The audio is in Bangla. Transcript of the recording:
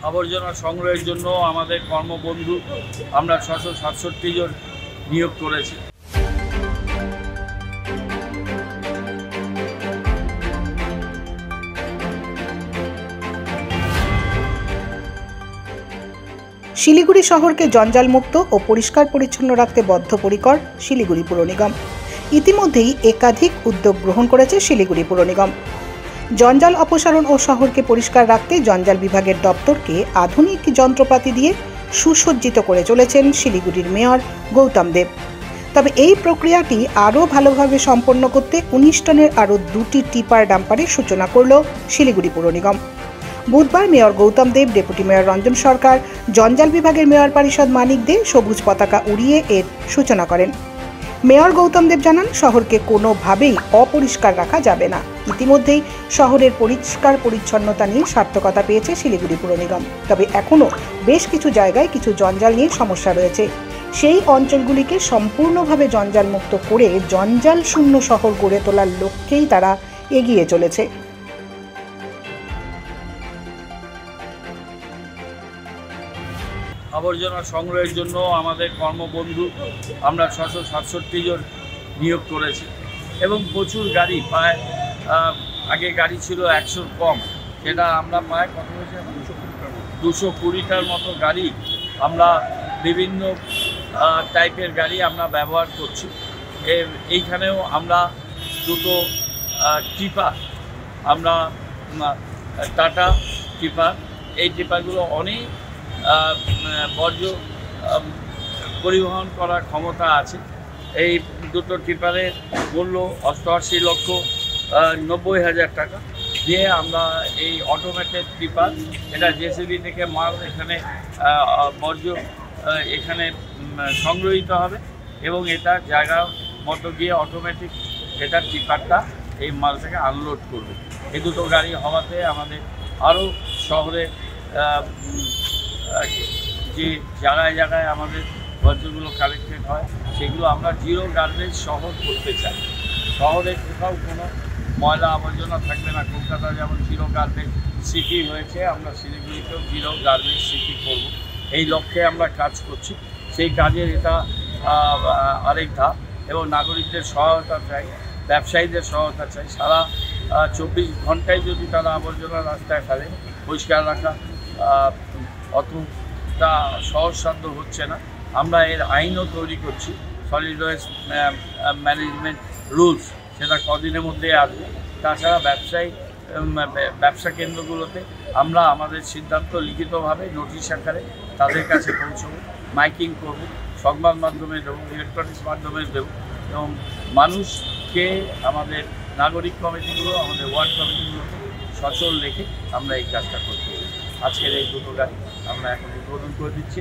আবর্জনা সংগ্রহের জন্য আমাদের কর্মবন্ধু আমরা 667 জন নিয়োগ করেছি। শিলিগুড়ি শহরকে জঞ্জালমুক্ত ও পরিষ্কার পরিচ্ছন্ন রাখতে বদ্ধপরিকর শিলিগুড়ি পুর নিগম। ইতিমধ্যেই একাধিক উদ্যোগ গ্রহণ করেছে শিলিগুড়ি পুর নিগম। জঞ্জাল অপসারণ ও শহরকে পরিষ্কার রাখতে জঞ্জাল বিভাগের দপ্তরকে আধুনিক যন্ত্রপাতি দিয়ে সুসজ্জিত করে চলেছেন শিলিগুড়ির মেয়র গৌতম দেব। তবে এই প্রক্রিয়াটি আরও ভালোভাবে সম্পন্ন করতে 19 টনের আরও 2টি টিপার ডাম্পারের সূচনা করল শিলিগুড়ি পুর নিগম। বুধবার মেয়র গৌতম দেব, ডেপুটি মেয়র রঞ্জন সরকার, জঞ্জাল বিভাগের মেয়র পরিষদ মানিক দে সবুজ পতাকা উড়িয়ে এর সূচনা করেন। মেয়র গৌতম দেব জানান, শহরকে কোনোভাবেই অপরিষ্কার রাখা যাবে না। ইতিমধ্যেই শহরের পরিষ্কার পরিচ্ছন্নতা নিয়ে সার্থকতা পেয়েছে শিলিগুড়ি পুর নিগম। তবে এখনও বেশ কিছু জায়গায় কিছু জঞ্জাল নিয়ে সমস্যা রয়েছে। সেই অঞ্চলগুলিকে সম্পূর্ণভাবে জঞ্জাল মুক্ত করে জঞ্জাল শূন্য শহর গড়ে তোলার লক্ষ্যেই তারা এগিয়ে চলেছে। আবর্জনা সংগ্রহের জন্য আমাদের কর্মবন্ধু আমরা 667 জন নিয়োগ করেছি এবং প্রচুর গাড়ি, প্রায় আগে গাড়ি ছিল 100 কম, সেটা আমরা প্রায় কত হয়েছে 220টার মতো গাড়ি আমরা বিভিন্ন টাইপের গাড়ি আমরা ব্যবহার করছি। এইখানেও আমরা দুটো টিপার, আমরা টাটা টিপার, এই টিপারগুলো অনেক বর্জ্য পরিবহন করার ক্ষমতা আছে। এই দুটো টিপারের মূল্য 88,90,000 টাকা দিয়ে আমরা এই অটোমেটেড টিপার, এটা জেসিবি থেকে মাল এখানে বর্জ্য এখানে সংগ্রহীত হবে এবং এটা জায়গা মতো গিয়ে অটোমেটিক এটা টিপারটা এই মালটাকে আনলোড করবে। এই দুটো গাড়ি হওয়াতে আমাদের আরও শহরে যে জায়গায় জায়গায় আমাদের বর্জ্যগুলো কালেক্টেড হয় সেগুলো আমরা জিরো গার্বেজ শহর করতে চাই। শহরে কোথাও কোনো ময়লা আবর্জনা থাকবে না। কলকাতা যেমন জিরো গার্বেজ সিটি হয়েছে, আমরা শিলিগুড়িতেও জিরো গার্বেজ সিটি করব, এই লক্ষ্যে আমরা কাজ করছি। সেই কাজের এটা আরেক ধাপ এবং নাগরিকদের সহায়তা চাই, ব্যবসায়ীদের সহায়তা চাই। সারা 24 ঘন্টায় যদি তারা আবর্জনা রাস্তায় ফেলে, পরিষ্কার রাখা অতটা সহজসাধ্য হচ্ছে না। আমরা এর আইনও তৈরি করছি, সলিড ওয়েস্ট ম্যানেজমেন্ট রুলস, সেটা কদিনের মধ্যে আসবে। তাছাড়া ব্যবসা কেন্দ্রগুলোতে আমরা আমাদের সিদ্ধান্ত লিখিতভাবে নোটিশ আকারে তাদের কাছে পৌঁছব, মাইকিং করব, সংবাদ মাধ্যমে দেবো, ইলেকট্রনিক্স মাধ্যমে দেবো এবং মানুষকে আমাদের নাগরিক কমিটিগুলো, আমাদের ওয়ার্ড কমিটিগুলোকে সচল রেখে আমরা এই কাজটা করতে পারি। আজকের এই দুটো গাড়ি আমরা এখন উদ্বোধন করে দিচ্ছি।